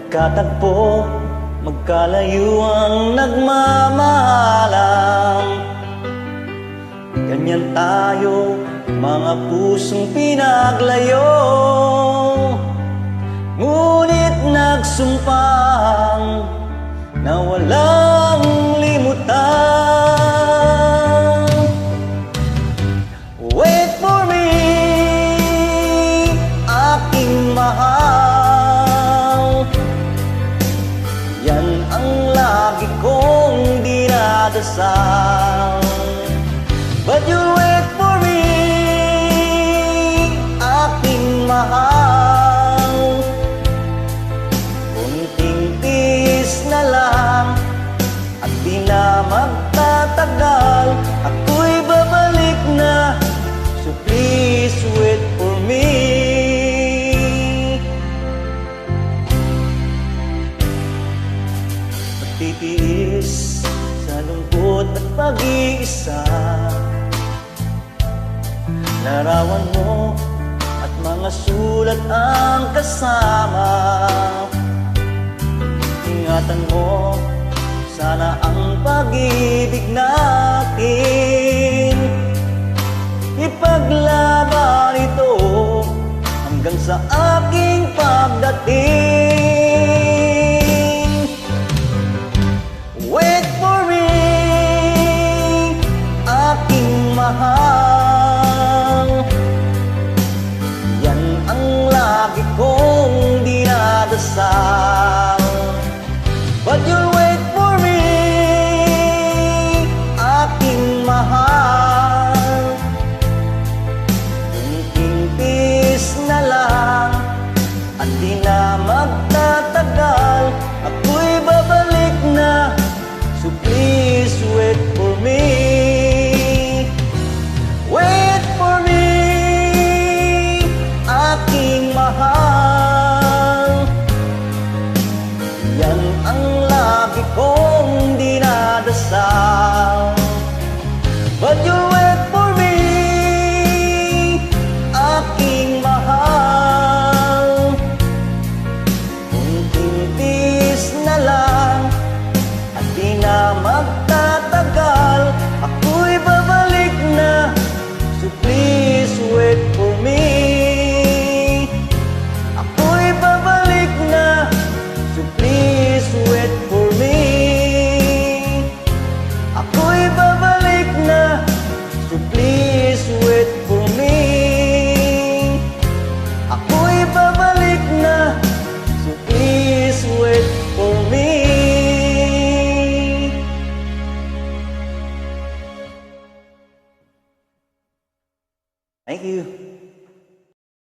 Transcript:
Magkatagpo, magkalayo ang nagmamahalan. Ganyan tayo, mga pusong pinaglayo, ngunit nagsumpang na walang limutan. Wait for me, aking mahal. Yan ang lagi kong dinadasal. But you'll wait for me, aking mahal. Kunting tiis na lang at di na magtatagal, ako'y babalik na. So please wait for me. Magtitiis sa lungkot at pag-iisa, larawan mo at mga sulat ang kasama. Ingatan mo, sana ang pag-ibig natin ipaglaban ito hanggang sa aking pagdating. Wait for me, aking mahal. Yan ang lagi kong dinadasal. But you'll wait for me, aking mahal. Kunting tiis na lang at di na magtatagal,